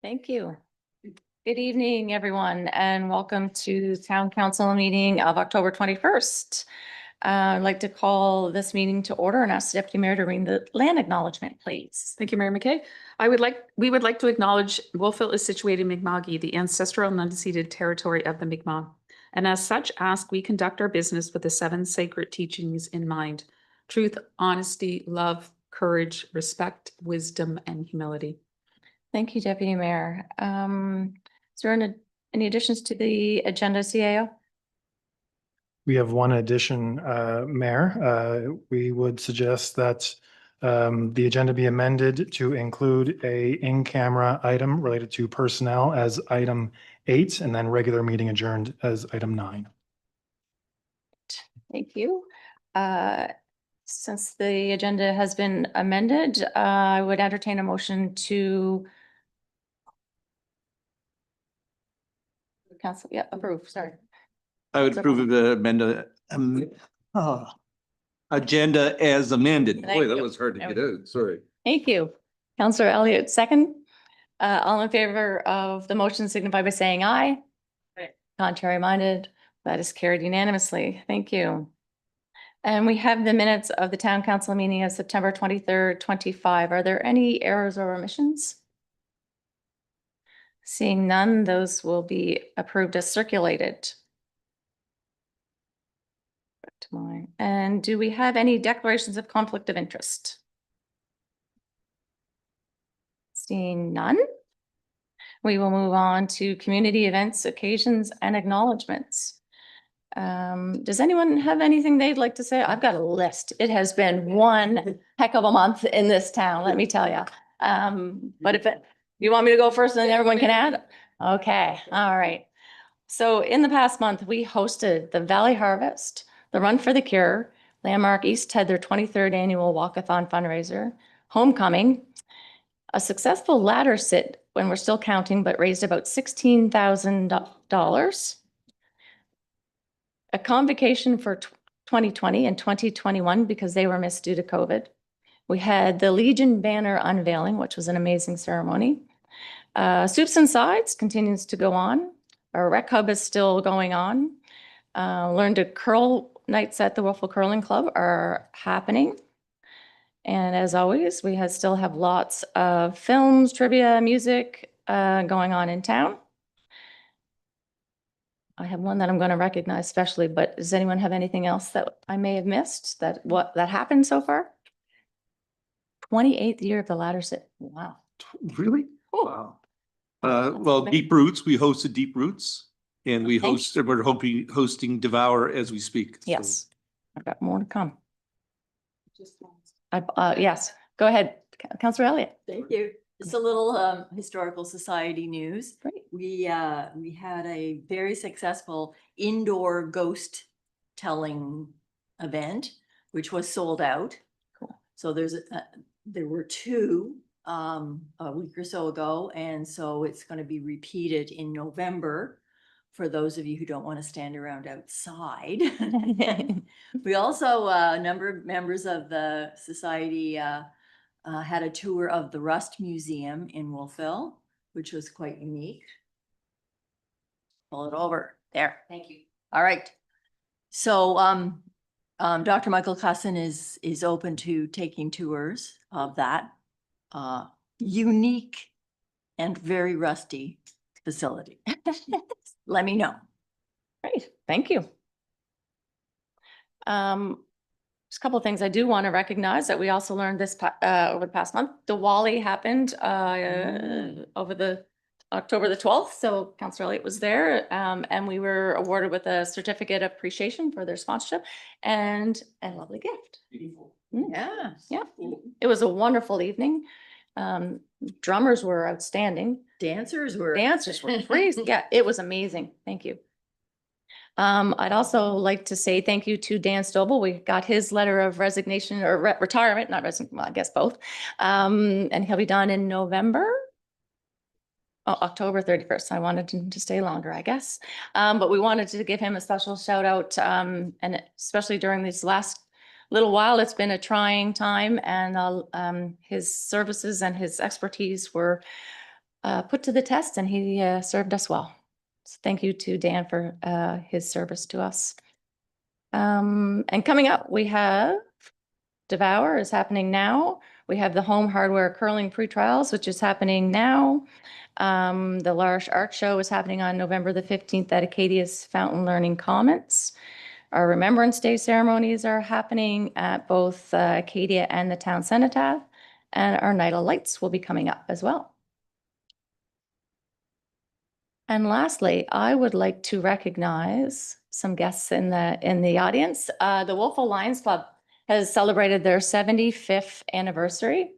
Thank you. Good evening, everyone, and welcome to Town Council meeting of October 21st. I'd like to call this meeting to order and ask the Deputy Mayor to read the land acknowledgement, please. Thank you, Mayor McKay. We would like to acknowledge Wolfville is situated in Mi'kma'ki, the ancestral and unceded territory of the Mi'kmaq. And as such, ask we conduct our business with the 7 sacred teachings in mind: truth, honesty, love, courage, respect, wisdom, and humility. Thank you, Deputy Mayor. Is there any additions to the agenda, CAO? We have one addition, Mayor. We would suggest that the agenda be amended to include a in-camera item related to personnel as item 8, and then regular meeting adjourned as item 9. Thank you. Since the agenda has been amended, I would entertain a motion to cancel, approve, sorry. I would approve of the agenda as amended. Thank Boy, that you. was hard to get out. Sorry. Thank you. Councillor Elliott, second. All in favor of the motion signify by saying aye. Aye. Contrary minded, that is carried unanimously. Thank you. And we have the minutes of the Town Council meeting of September 23rd, 25. Are there any errors or omissions? Seeing none, those will be approved as circulated. Back to mine. And do we have any declarations of conflict of interest? Seeing none, we will move on to community events, occasions, and acknowledgements. Does anyone have anything they'd like to say? I've got a list. It has been one heck of a month in this town, let me tell you. But if you want me to go first, then everyone can add? Okay, all right. So in the past month, we hosted the Valley Harvest, the Run for the Cure, Landmark East had their 23rd annual walkathon fundraiser, homecoming, a successful ladder sit when we're still counting, but raised about $16,000. A convocation for 2020 and 2021 because they were missed due to COVID. We had the Legion banner unveiling, which was an amazing ceremony. Soups and Sides continues to go on. Our rec hub is still going on. Learn to curl nights at the Wolfville Curling Club are happening. And as always, we still have lots of films, trivia, music going on in town. I have one that I'm going to recognize especially, but does anyone have anything else that I may have missed that happened so far? 28th year of the ladder sit. Wow. Really? Cool. Wow. Well, Deep Roots, we hosted Deep Roots and we're hosting Devour as we speak. Yes, I've got more to come. Yes, go ahead, Councillor Elliott. Thank you. It's a little historical society news. Great. We had a very successful indoor ghost telling event, which was sold out. Cool. So there were 2 a week or so ago, and so it's going to be repeated in November for those of you who don't want to stand around outside. We also, a number of members of the society had a tour of the Rust Museum in Wolfville, which was quite unique. Pull it over there. Thank you. All right. So Dr. Michael Cusson is open to taking tours of that unique and very rusty facility. Let me know. Great, thank you. Just a couple of things I do want to recognize that we also learned this over the past month. Diwali happened over the October the 12th. So Councillor Elliott was there and we were awarded with a certificate of appreciation for their sponsorship and a lovely gift. Beautiful. Yeah. Yeah, it was a wonderful evening. Drummers were outstanding. Dancers were Crazy. Yeah, it was amazing. Thank you. I'd also like to say thank you to Dan Stovall. We got his letter of resignation or retirement, not resignation, well, I guess both. And he'll be done in November. Oh, October 31st. I wanted him to stay longer, I guess. But we wanted to give him a special shout out. And especially during these last little while, it's been a trying time and his services and his expertise were put to the test, and he served us well. So thank you to Dan for his service to us. And coming up, we have Devour is happening now. We have the Home Hardware Curling Pre-Trials, which is happening now. The L'Arche Art Show is happening on November the 15th at Acadia's Fountain Learning Commons. Our Remembrance Day ceremonies are happening at both Acadia and the Town Cenotaph, and our Night of Lights will be coming up as well. And lastly, I would like to recognize some guests in the audience. The Wolfville Lions Club has celebrated their 75th anniversary.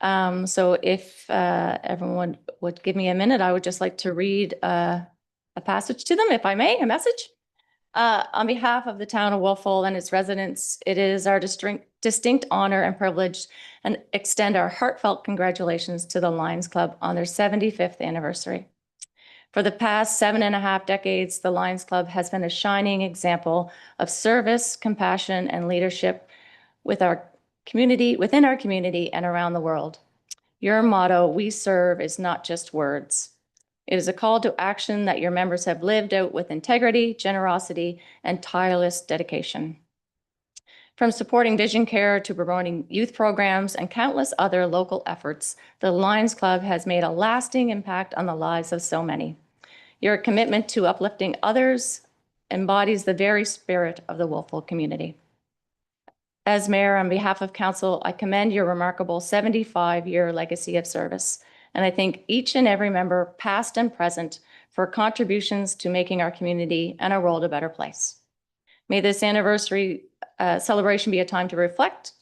So if everyone would give me a minute, I would just like to read a passage to them, if I may, a message. On behalf of the town of Wolfville and its residents, it is our distinct honor and privilege and extend our heartfelt congratulations to the Lions Club on their 75th anniversary. For the past 7.5 decades, the Lions Club has been a shining example of service, compassion, and leadership within our community and around the world. Your motto, "We serve," is not just words. It is a call to action that your members have lived out with integrity, generosity, and tireless dedication. From supporting vision care to promoting youth programs and countless other local efforts, the Lions Club has made a lasting impact on the lives of so many. Your commitment to uplifting others embodies the very spirit of the Wolfville community. As mayor, on behalf of council, I commend your remarkable 75-year legacy of service, and I thank each and every member, past and present, for contributions to making our community and our world a better place. May this anniversary celebration be a time to reflect,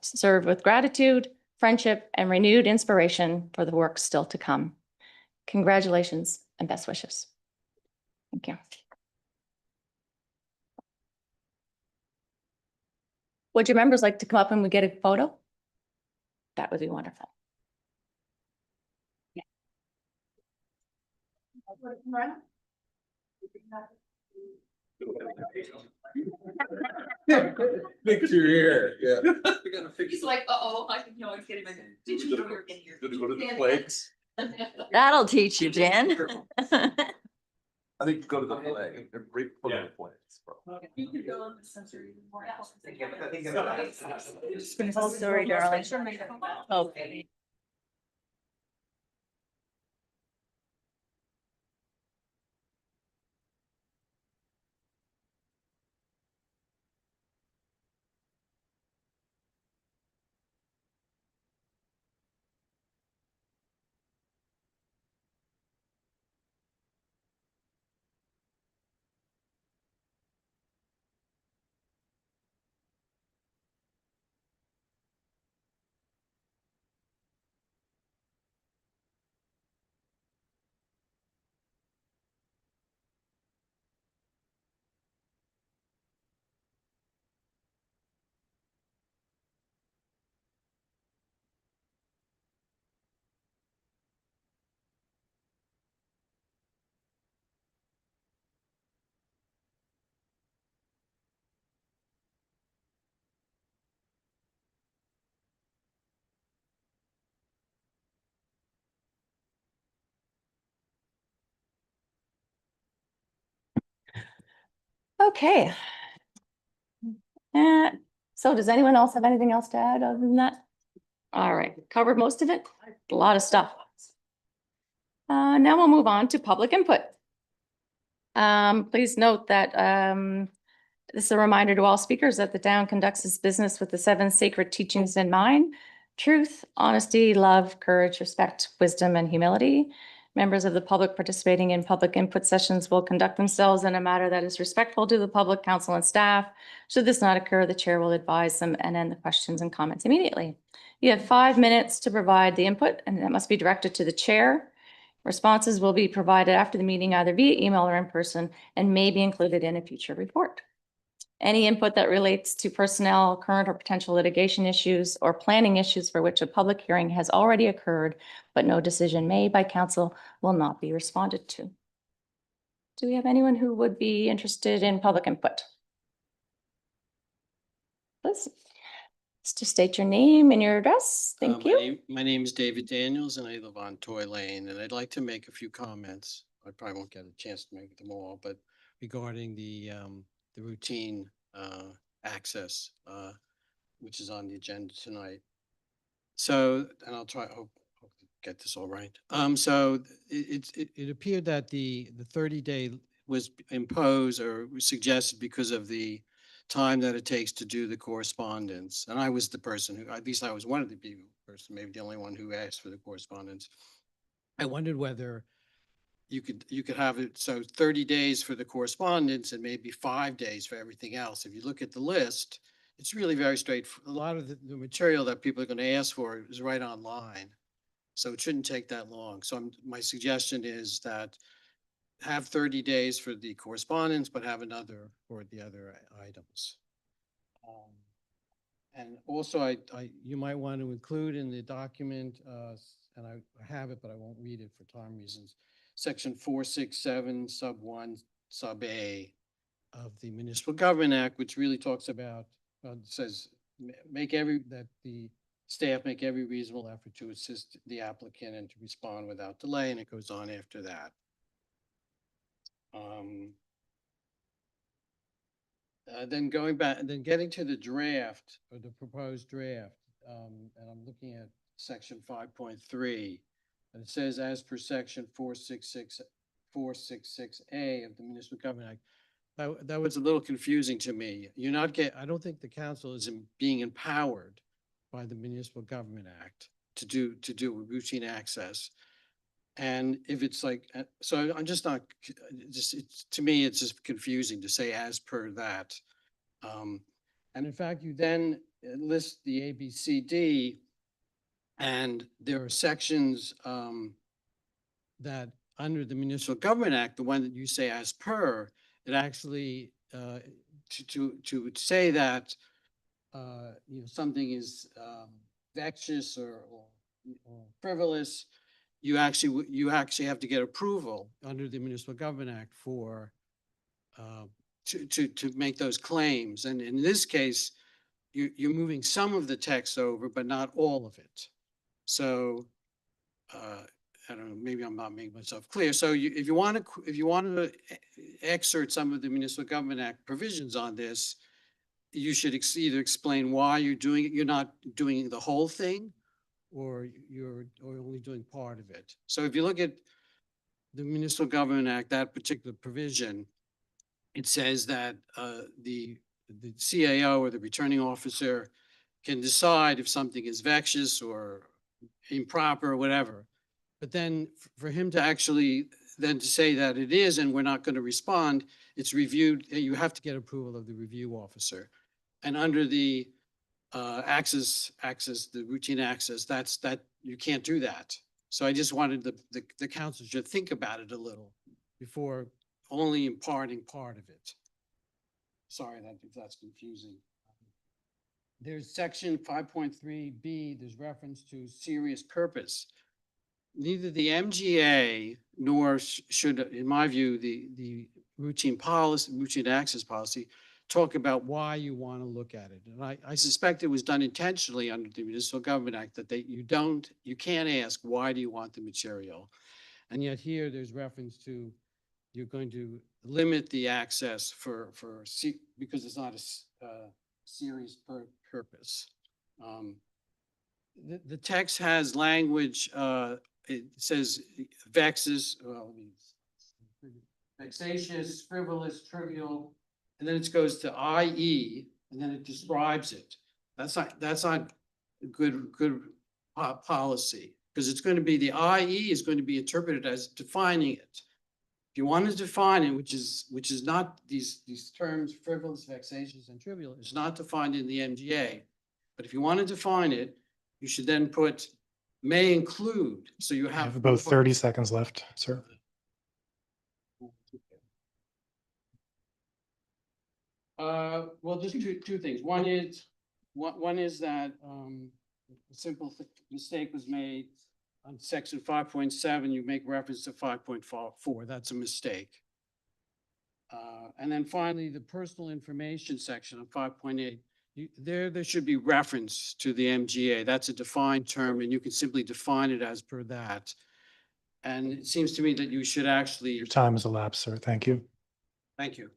serve with gratitude, friendship, and renewed inspiration for the work still to come. Congratulations and best wishes. Thank you. Would your members like to come up and we get a photo? That would be wonderful. Yeah. Fix your hair, yeah. He's like, uh-oh, I can always get him in. Did you know you were in here? Gonna go to the flags. That'll teach you, Jen. I think go to the flag, they're right from the flags, bro. You could go on the sensory more else. Oh, sorry, darling. Okay. Okay. So does anyone else have anything else to add other than that? All right, covered most of it. A lot of stuff. Now we'll move on to public input. Please note that this is a reminder to all speakers that the town conducts its business with the 7 sacred teachings in mind: truth, honesty, love, courage, respect, wisdom, and humility. Members of the public participating in public input sessions will conduct themselves in a manner that is respectful to the public, council, and staff. Should this not occur, the chair will advise them and end the questions and comments immediately. You have 5 minutes to provide the input, and that must be directed to the chair. Responses will be provided after the meeting, either via email or in person, and may be included in a future report. Any input that relates to personnel, current or potential litigation issues, or planning issues for which a public hearing has already occurred, but no decision made by council, will not be responded to. Do we have anyone who would be interested in public input? Liz? Just state your name and your address. Thank you. My name is David Daniels and I live on Toy Lane, and I'd like to make a few comments. I probably won't get a chance to make them all, but regarding the routine access, which is on the agenda tonight. So, and I'll try, hope to get this all right. So it appeared that the 30-day was imposed or was suggested because of the time that it takes to do the correspondence. And I was the person who, at least I was one of the people, person, maybe the only one who asked for the correspondence. I wondered whether you could have it, so 30 days for the correspondence and maybe 5 days for everything else. If you look at the list, it's really very straightforward. A lot of the material that people are going to ask for is right online. So it shouldn't take that long. So my suggestion is that have 30 days for the correspondence, but have another for the other items. And also, you might want to include in the document, and I have it, but I won't read it for time reasons, section 467, sub 1, sub A of the Municipal Government Act, which really talks about, says, that the staff make every reasonable effort to assist the applicant and to respond without delay, and it goes on after that. Then going back, and then getting to the draft or the proposed draft, and I'm looking at section 5.3, and it says, as per section 466A of the Municipal Government Act. That was a little confusing to me. I don't think the council is being empowered by the Municipal Government Act to do routine access. And if it's like, so I'm just not, to me, it's just confusing to say as per that. And in fact, you then list the A, B, C, D, and there are sections that under the Municipal Government Act, the one that you say as per, it actually, to say that, something is vexatious or frivolous, you actually have to get approval under the Municipal Government Act for to make those claims. And in this case, you're moving some of the text over, but not all of it. So I don't know, maybe I'm not making myself clear. So if you want to excerpt some of the Municipal Government Act provisions on this, you should either explain why you're doing it. You're not doing the whole thing, or you're only doing part of it. So if you look at the Municipal Government Act, that particular provision, it says that the CAO or the returning officer can decide if something is vexatious or improper or whatever. But then for him to actually then to say that it is and we're not going to respond, it's reviewed. You have to get approval of the review officer. And under the the routine access, that you can't do that. So I just wanted the council to think about it a little before only imparting part of it. Sorry if that's confusing. There's section 5.3B, there's reference to serious purpose. Neither the MGA nor should, in my view, the routine access policy talk about why you want to look at it. And I suspect it was done intentionally under the Municipal Government Act that you can't ask, why do you want the material? And yet here there's reference to, you're going to limit the access because it's not a serious purpose. The text has language, it says vexes, vexatious, frivolous, trivial, and then it goes to IE, and then it describes it. That's not good policy, because it's going to be, the IE is going to be interpreted as defining it. If you want to define it, which is not these terms, frivolous, vexatious, and trivial, it's not defined in the MGA. But if you want to define it, you should then put may include, so you I have have about 30 seconds left, sir. Well, just two things. One is that a simple mistake was made on section 5.7. You make reference to 5.4. That's a mistake. And then finally, the personal information section of 5.8. There should be reference to the MGA. That's a defined term and you can simply define it as per that. And it seems to me that you should actually, Your time has elapsed, sir. Thank you. thank you.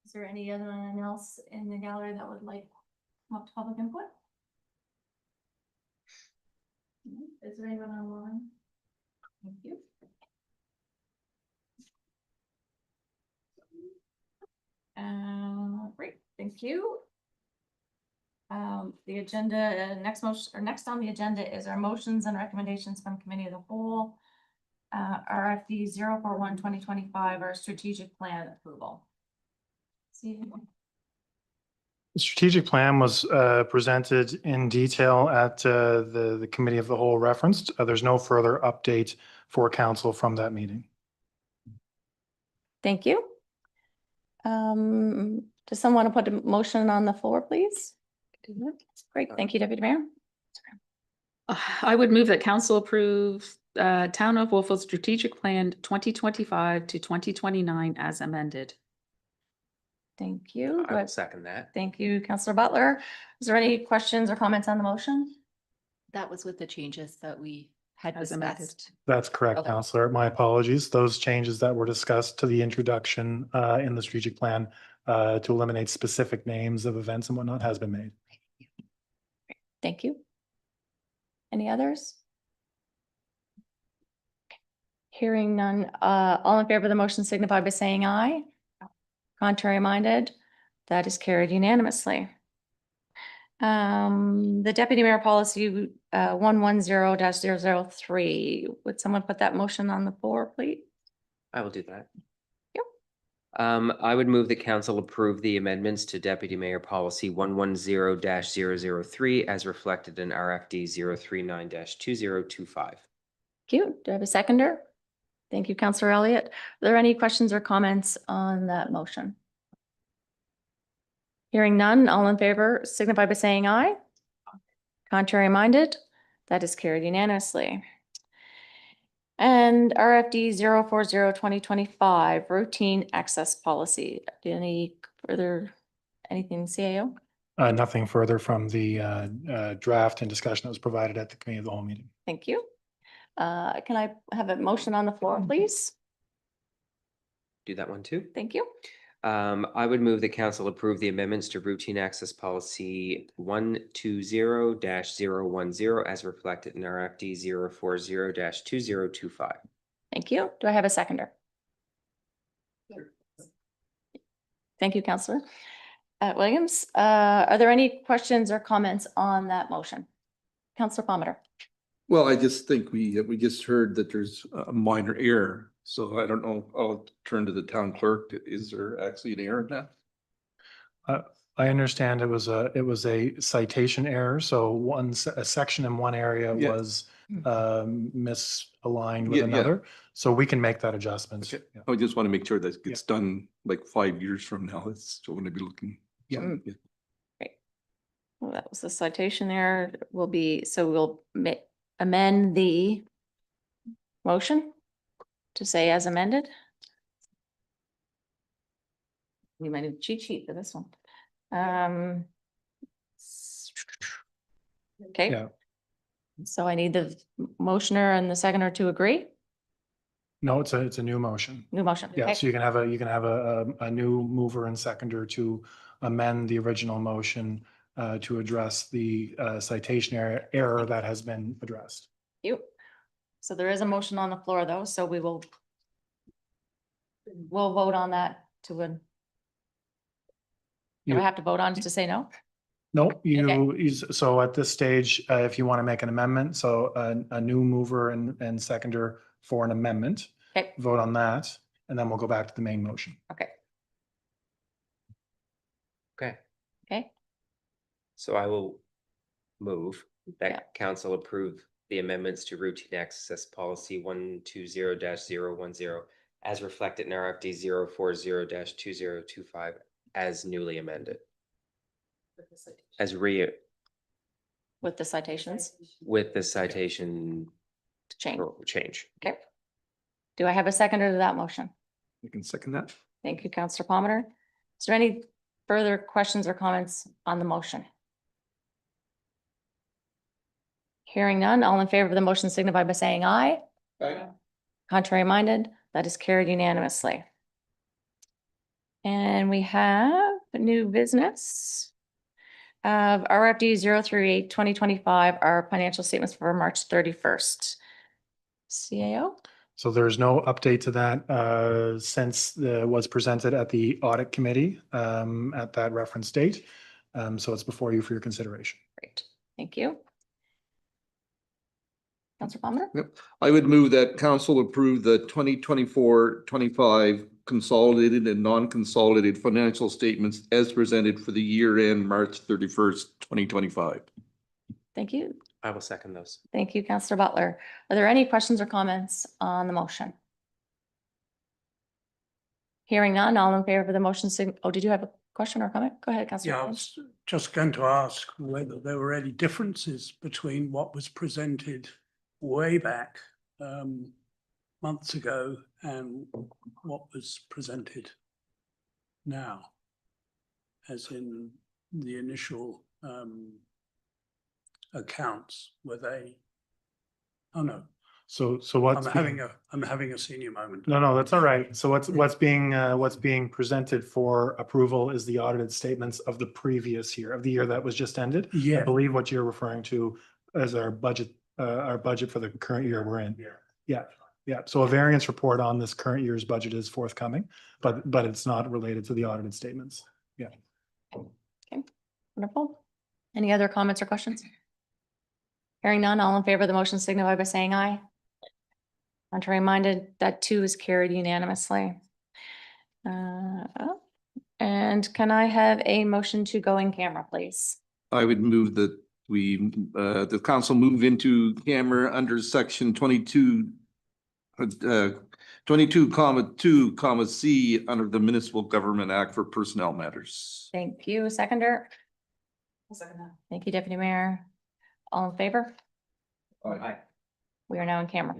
Is there anyone else in the gallery that would like to come up to public input? No? Is there anyone online? Thank you. Great, thank you. The agenda, next motion, or next on the agenda is our motions and recommendations from committee of the whole. RFD 041-2025, our strategic plan approval. See. The strategic plan was presented in detail at the committee of the whole referenced. There's no further update for council from that meeting. Thank you. Does someone want to put a motion on the floor, please? Great, thank you, Deputy Mayor. I would move that council approve Town of Wolfville Strategic Plan 2025 to 2029 as amended. Thank you. I will second that. Thank you, Councillor Butler. Is there any questions or comments on the motion? That was with the changes that we had As amended. discussed. That's correct, Okay. Councillor. My apologies. Those changes that were discussed to the introduction in the strategic plan to eliminate specific names of events and whatnot has been made. Thank you. Any others? Hearing none, all in favor of the motion signify by saying aye. Contrary minded, that is carried unanimously. The deputy mayor policy 110-003, would someone put that motion on the floor, please? I will do that. Yep. I would move the council approve the amendments to Deputy Mayor Policy 110-003 as reflected in RFD 039-2025. Thank you. Do I have a seconder? Thank you, Councillor Elliott. Are there any questions or comments on that motion? Hearing none, all in favor signify by saying aye. Contrary minded, that is carried unanimously. And RFD 040-2025, routine access policy. Any further, anything CAO? Nothing further from the draft and discussion that was provided at the committee of the whole meeting. Thank you. Can I have a motion on the floor, please? Do that one too. Thank you. I would move the council approve the amendments to routine access policy 120-010 as reflected in RFD 040-2025. Thank you. Do I have a seconder? Thank you, Councillor Williams. Are there any questions or comments on that motion? Councillor Palmer. Well, I just think we just heard that there's a minor error, so I don't know, I'll turn to the town clerk. Is there actually an error in that? I understand it was a citation error. So a section in one area Yeah. was misaligned with Yeah. another. So we can make that adjustment. Okay. Yeah. I just want to make sure that gets done like 5 years from now. It's still going to be looking. Yeah. Yeah. Well, that was the citation there will be, so we'll amend the motion to say as amended. We might need a cheat sheet for this one. Okay. Yeah. So I need the motioner and the seconder to agree. No, it's a new motion. New motion. Yeah, Okay. so you can have a new mover and seconder to amend the original motion to address the citation error that has been addressed. You. So there is a motion on the floor though, so we'll vote on that to do You- we have to vote on to say no? No, so at this stage, if you want to make an amendment, so a new mover and seconder for an amendment. Okay. Vote on that, and then we'll go back to the main motion. Okay, Okay, okay, so I will move Yeah. that council approve the amendments to routine access policy 120-010 as reflected in RFD 040-2025 as newly amended. As with the citations with the citation change. change. Okay. Do I have a seconder to that motion? You can second that? Thank you, Counselor Palmer. Is there any further questions or comments on the motion? Hearing none, all in favor of the motion signify by saying aye. Contrary minded, that is carried unanimously. And we have a new business of RFD 038-2025, our financial statements for March 31st. CAO? So there's no update to that since was presented at the audit committee at that reference date. So it's before you for your consideration. Great, thank you. Counselor Palmer? Yep. I would move that council approve the 2024-25 consolidated and non-consolidated financial statements as presented for the year end March 31st, 2025. Thank you. I will second those. Thank you, Counselor Butler. Are there any questions or comments on the motion? Hearing none, all in favor of the motion, did you have a question or comment? Go ahead, Counselor. Yeah, I Lynch. was just going to ask whether there were any differences between what was presented way back months ago and what was presented now, as in the initial accounts, were they? Oh, no, So what's I'm having a senior moment. No, that's all right. So what's being presented for approval is the audited statements of the previous year, of the year that was just ended. I Yeah, believe what you're referring to as our budget for the current year we're in. Yeah. So a variance report on this current year's budget is forthcoming, but it's not related to the audited statements. Yeah. Okay, wonderful. Any other comments or questions? Hearing none, all in favor of the motion signify by saying aye. Contrary minded, that too is carried unanimously. And can I have a motion to go in camera, please? I would move that the council move into camera under section 22:2, under the Municipal Government Act for personnel matters. Thank you, seconder. Thank you, Deputy Mayor. All in favor? Aye. We are now in camera.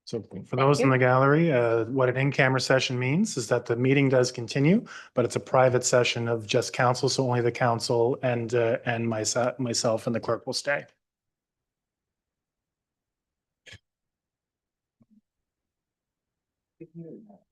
So for those in you. the gallery, what an in-camera session means is that the meeting does continue, but it's a private session of just council. So only the council and myself and the clerk will stay.